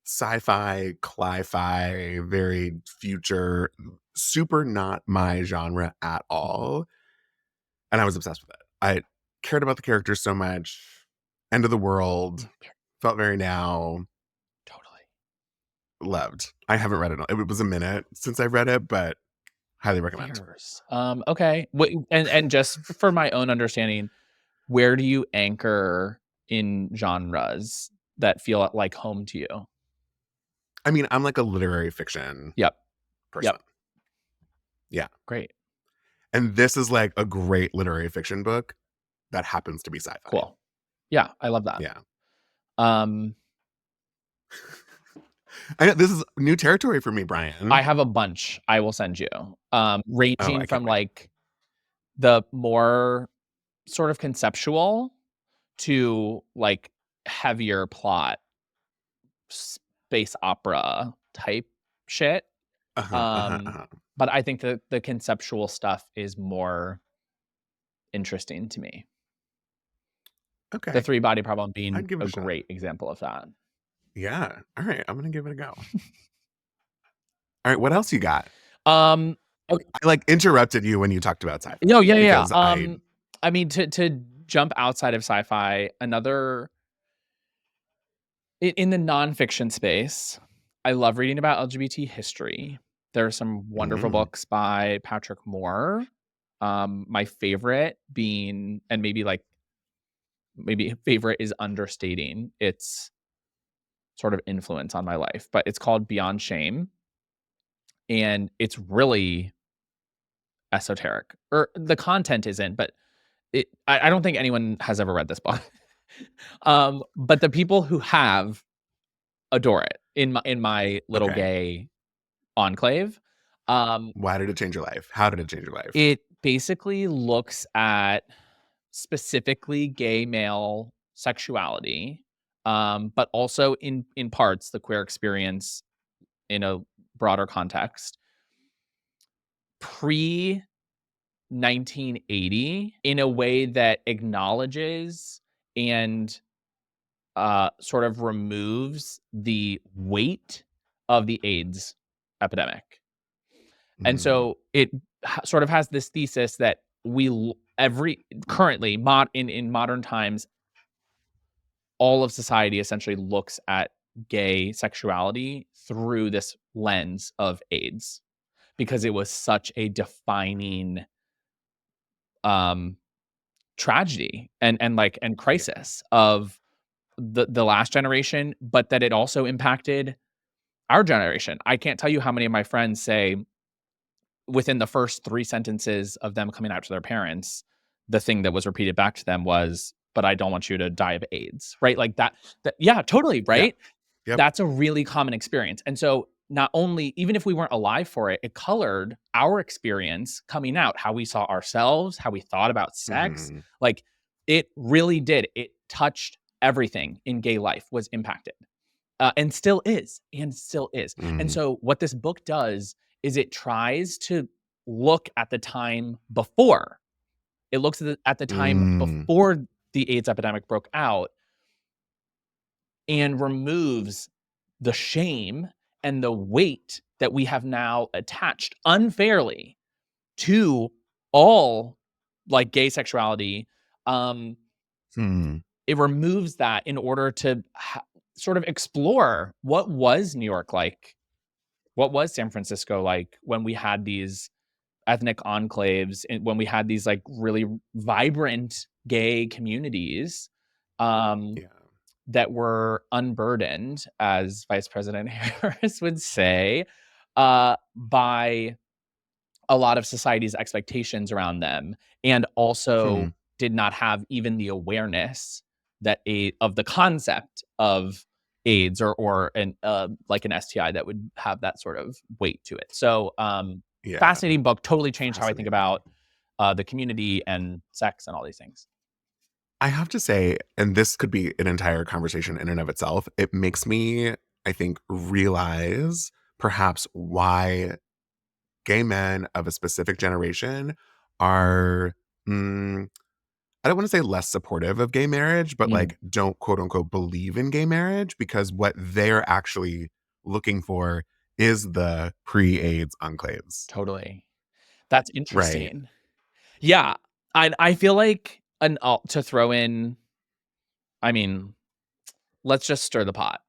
sci-fi, cli-fi, very future, super not my genre at all. And I was obsessed with it. I cared about the characters so much. End of the world. Felt very now. Totally. Loved. I haven't read it. It was a minute since I've read it, but highly recommend. Okay. And just for my own understanding, where do you anchor in genres that feel like home to you? I mean, I'm like a literary fiction person. Yeah. Great. And this is like a great literary fiction book that happens to be sci-fi. Cool. Yeah, I love that. Yeah. This is new territory for me, Brian. I have a bunch I will send you. Ranging from wait. like the more sort of conceptual to like heavier plot space opera type shit. But I think that the conceptual stuff is more interesting to me. Okay. The 3-Body Problem being a shot. great example of that. Yeah. All right. I'm going to give it a go. All right. What else you got? Okay. I like interrupted you when you talked about sci-fi. No, yeah. Because I mean, to jump outside of sci-fi, another in the nonfiction space, I love reading about LGBT history. There are some wonderful books by Patrick Moore. My favorite being, and maybe favorite is understating its sort of influence on my life, but it's called Beyond Shame. And it's really esoteric, or the content isn't, but I don't think anyone has ever read this book. But the people who have adore it in my little Okay. gay enclave. Why did it change your life? How did it change your life? It basically looks at specifically gay male sexuality, but also in parts the queer experience in a broader context. Pre 1980 in a way that acknowledges and sort of removes the weight of the AIDS epidemic. And so it sort of has this thesis that currently in modern times, all of society essentially looks at gay sexuality through this lens of AIDS, because it was such a defining tragedy and crisis of the last generation, but that it also impacted our generation. I can't tell you how many of my friends say within the first 3 sentences of them coming out to their parents, the thing that was repeated back to them was, "But I don't want you to die of AIDS," right? Like that yeah, totally, right? Yep. That's a really common experience. And so not only, even if we weren't alive for it, it colored our experience coming out, how we saw ourselves, how we thought about sex. Like it really did. It touched everything in gay life was impacted. And still is. And so what this book does is it tries to look at the time before. It looks at the time before the AIDS epidemic broke out and removes the shame and the weight that we have now attached unfairly to all like gay sexuality. It removes that in order to sort of explore what was New York like, what was San Francisco like when we had these ethnic enclaves, and when we had these like really vibrant gay communities that were unburdened, as Vice President Harris would say, by a lot of society's expectations around them, and also did not have even the awareness that of the concept of AIDS or like an STI that would have that sort of weight to it. So fascinating book, totally changed how I think about the community and sex and all these things. I have to say, and this could be an entire conversation in and of itself, it makes me, I think, realize perhaps why gay men of a specific generation are, I don't want to say less supportive of gay marriage, but like don't quote unquote believe in gay marriage, because what they're actually looking for is the pre-AIDS enclaves. Totally. That's interesting. Right. Yeah. I feel like to throw in, I mean, let's just stir the pot.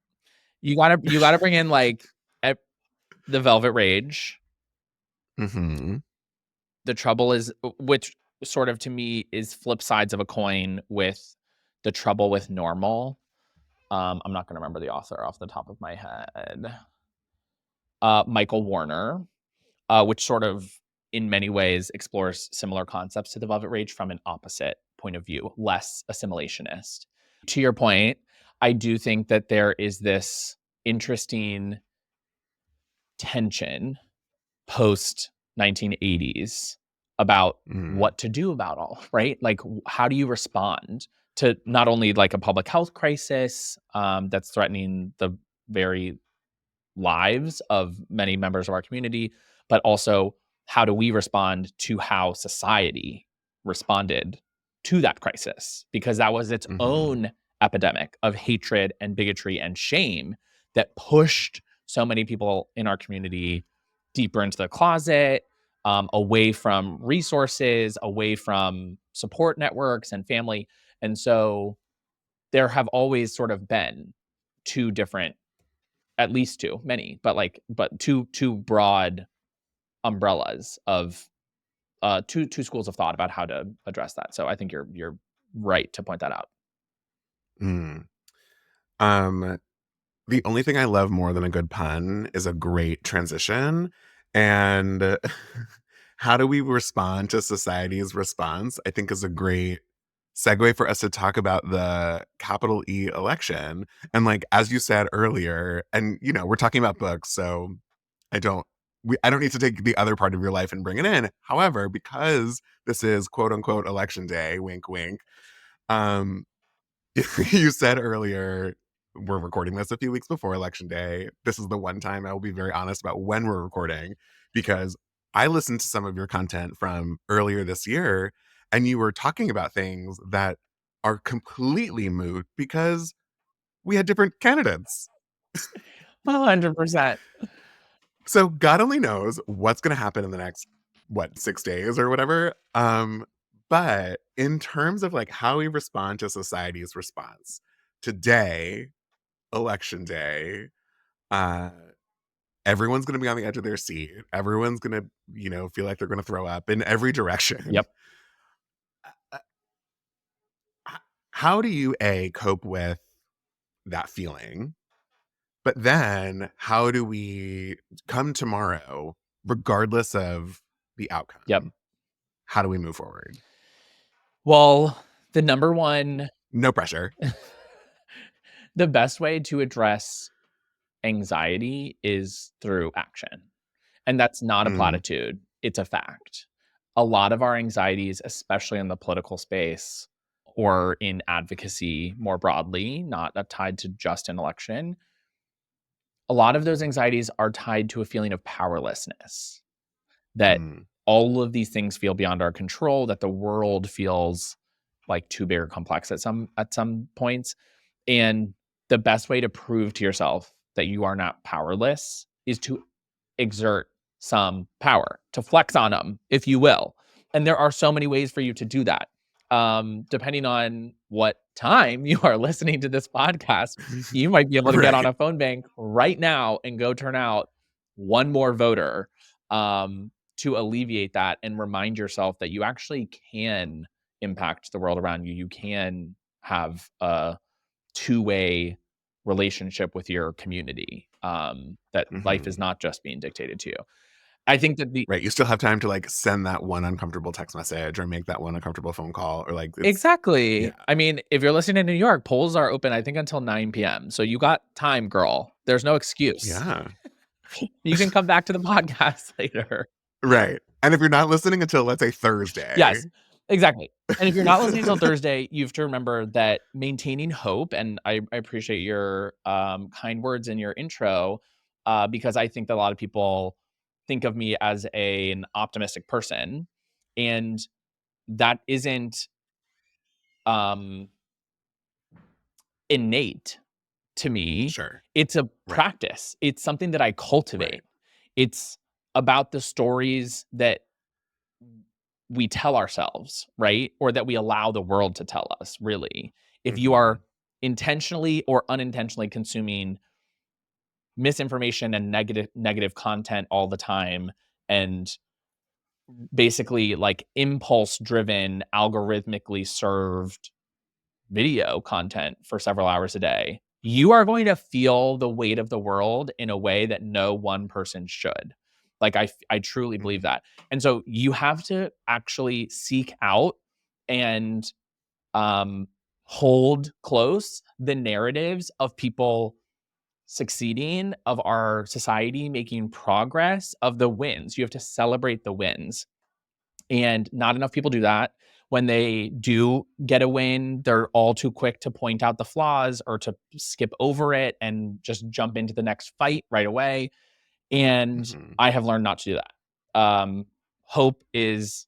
You gotta bring in like the Velvet Rage. The Trouble is, which sort of to me is flip sides of a coin with The Trouble with Normal. I'm not gonna remember the author off the top of my head. Michael Warner, which sort of in many ways explores similar concepts to the Velvet Rage from an opposite point of view, less assimilationist. To your point, I do think that there is this interesting tension post 1980s about what to do about all, right? Like, how do you respond to not only like a public health crisis that's threatening the very lives of many members of our community, but also how do we respond to how society responded to that crisis? Because that was its own epidemic of hatred and bigotry and shame that pushed so many people in our community deeper into the closet, away from resources, away from support networks and family. And so there have always sort of been two different, at least two, many, but two broad umbrellas of two schools of thought about how to address that. So I think you're right to point that out. Mm. The only thing I love more than a good pun is a great transition. And how do we respond to society's response, I think is a great segue for us to talk about the capital E election. And like, as you said earlier, and we're talking about books, so I don't need to take the other part of your life and bring it in. However, because this is quote unquote election day, wink, wink. Um, you said earlier, we're recording this a few weeks before election day. This is the one time I will be very honest about when we're recording, because I listened to some of your content from earlier this year, and you were talking about things that are completely moot because we had different candidates. 100%. So God only knows what's going to happen in the next, 6 days or whatever. But in terms of like how we respond to society's response today, election day, uh, everyone's going to be on the edge of their seat. Everyone's going to, feel like they're going to throw up in every direction. Yep. How do you cope with that feeling? But then how do we come tomorrow, regardless of the outcome? Yep. How do we move forward? Well, the number one, No pressure. the best way to address anxiety is through action. And that's not a platitude. It's a fact. A lot of our anxieties, especially in the political space or in advocacy more broadly, not tied to just an election, a lot of those anxieties are tied to a feeling of powerlessness, that all of these things feel beyond our control, that the world feels like too big or complex at some points. And the best way to prove to yourself that you are not powerless is to exert some power, to flex on them, if you will. And there are so many ways for you to do that. Depending on what time you are listening to this podcast, you might be able to get on a phone bank right now and go turn out one more voter, to alleviate that and remind yourself that you actually can impact the world around you. You can have a two-way relationship with your community, that life is not just being dictated to you. I think that Right. You still have time to like send that one uncomfortable text message or make that one uncomfortable phone call, or like exactly. Yeah. I mean, if you're listening in New York, polls are open, I think, until 9 p.m. So you got time, girl. There's no excuse. Yeah. You can come back to the podcast later. Right. And if you're not listening until, let's say, Thursday. Yes, exactly. And if you're not listening until Thursday, you have to remember that maintaining hope, and I appreciate your kind words in your intro, because I think that a lot of people think of me as an optimistic person, and that isn't innate to me. Sure. It's a practice. It's something that I cultivate. Right. It's about the stories that we tell ourselves, right? Or that we allow the world to tell us, really. If you are intentionally or unintentionally consuming misinformation and negative content all the time, and basically like impulse driven, algorithmically served video content for several hours a day, you are going to feel the weight of the world in a way that no one person should. Like I truly believe that. And so you have to actually seek out and hold close the narratives of people succeeding, of our society making progress, of the wins. You have to celebrate the wins. And not enough people do that. When they do get a win, they're all too quick to point out the flaws or to skip over it and just jump into the next fight right away. And I have learned not to do that. Hope is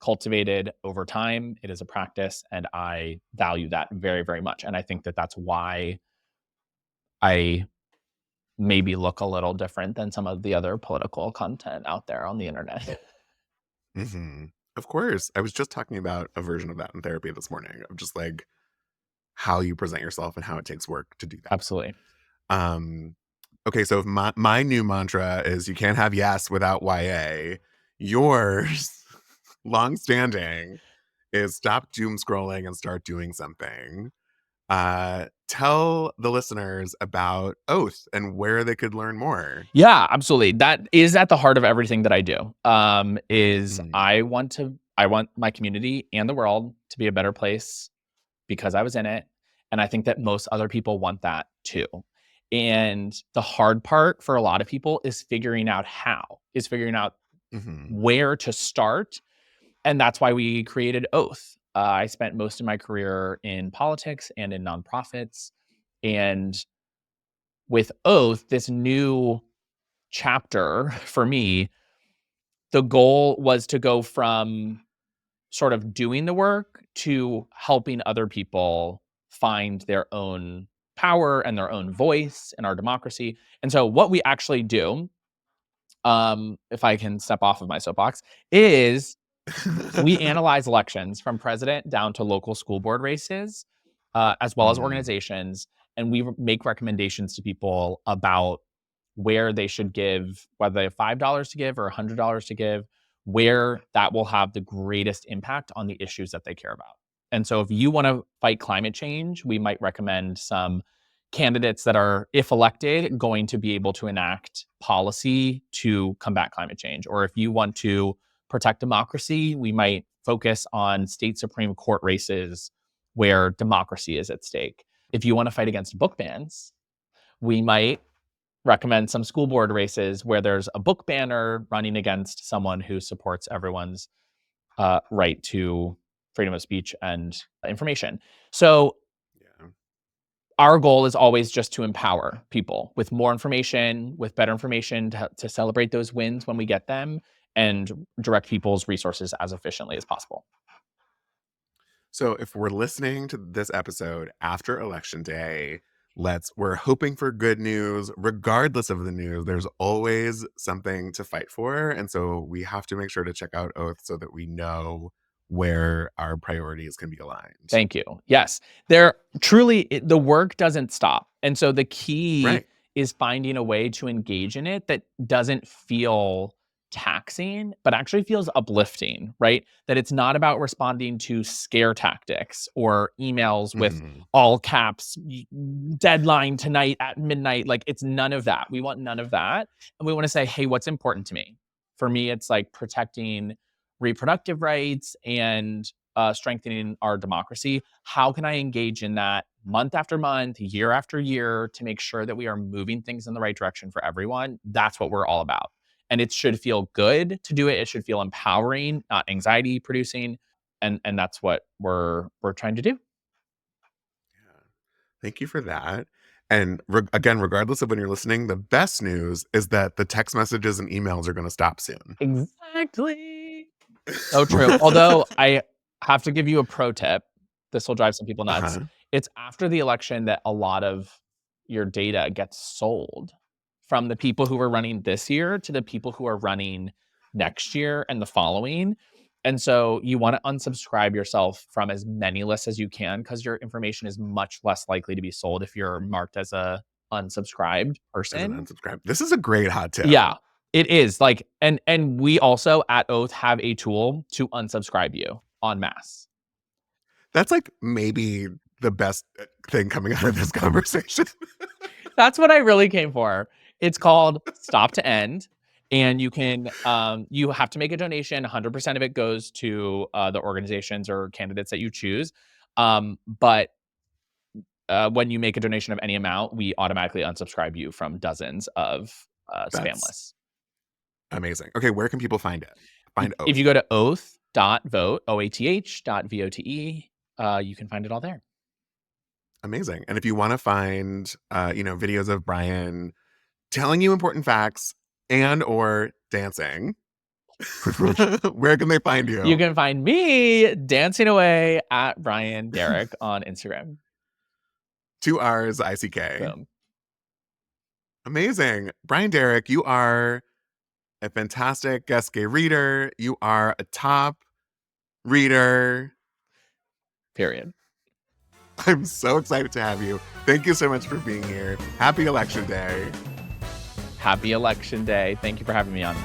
cultivated over time. It is a practice, and I value that very, very much. And I think that that's why I maybe look a little different than some of the other political content out there on the internet. Mm-hmm. Of course. I was just talking about a version of that in therapy this morning, of just like how you present yourself and how it takes work to do that. Absolutely. Um, okay, so if my new mantra is you can't have yes without YA. Yours, long-standing, is stop doom scrolling and start doing something. Tell the listeners about Oath and where they could learn more. Yeah, absolutely. That is at the heart of everything that I do. Is Mhm. I want my community and the world to be a better place because I was in it. And I think that most other people want that too. And the hard part for a lot of people is figuring out Mhm. where to start. And that's why we created Oath. I spent most of my career in politics and in nonprofits. And with Oath, this new chapter for me, the goal was to go from sort of doing the work to helping other people find their own power and their own voice in our democracy. And so what we actually do, if I can step off of my soapbox, is we analyze elections from president down to local school board races, as well as Mm. organizations, and we make recommendations to people about where they should give, whether they have $5 to give or $100 to give, where that will have the greatest impact on the issues that they care about. And so if you want to fight climate change, we might recommend some candidates that are, if elected, going to be able to enact policy to combat climate change. Or if you want to protect democracy, we might focus on state Supreme Court races where democracy is at stake. If you want to fight against book bans, we might recommend some school board races where there's a book banner running against someone who supports everyone's right to freedom of speech and information. So Yeah. our goal is always just to empower people with more information, with better information to celebrate those wins when we get them and direct people's resources as efficiently as possible. So if we're listening to this episode after election day, we're hoping for good news. Regardless of the news, there's always something to fight for. And so we have to make sure to check out Oath so that we know where our priorities can be aligned. Thank you. Yes, the work doesn't stop. And so the key Right. is finding a way to engage in it that doesn't feel taxing, but actually feels uplifting, right? That it's not about responding to scare tactics or emails with Mhm. all caps, deadline tonight at midnight. Like it's none of that. We want none of that. And we want to say, hey, what's important to me? For me, it's like protecting reproductive rights and strengthening our democracy. How can I engage in that month after month, year after year to make sure that we are moving things in the right direction for everyone? That's what we're all about. And it should feel good to do it. It should feel empowering, not anxiety producing. And that's what we're trying to do. Yeah. Thank you for that. And again, regardless of when you're listening, the best news is that the text messages and emails are going to stop soon. Exactly. So true. Although I have to give you a pro tip. This will drive some people nuts. Uh-huh. It's after the election that a lot of your data gets sold from the people who are running this year to the people who are running next year and the following. And so you want to unsubscribe yourself from as many lists as you can because your information is much less likely to be sold if you're marked as a unsubscribed As an person. unsubscribe. This is a great hot tip. Yeah, it is. Like, and we also at Oath have a tool to unsubscribe you en masse. That's like maybe the best thing coming out of this conversation. That's what I really came for. It's called Stop to End. And you can, you have to make a donation. 100% of it goes to the organizations or candidates that you choose. But when you make a donation of any amount, we automatically unsubscribe you from dozens of spam That's lists. amazing. Okay, where can people find it? Find Oath. If you go to oath.vote, OATH.vote, you can find it all there. Amazing. And if you want to find videos of Brian telling you important facts and or dancing, where can they find you? You can find me dancing away at Brian Derrick on Instagram. 2 R's ICK. Boom. Amazing. Brian Derrick, you are a fantastic guest gay reader. You are a top reader. Period. I'm so excited to have you. Thank you so much for being here. Happy Election Day. Happy Election Day. Thank you for having me on.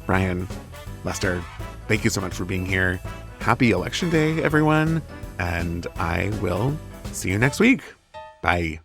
Ryan, Lester, thank you so much for being here. Happy Election Day, everyone. And I will see you next week. Bye.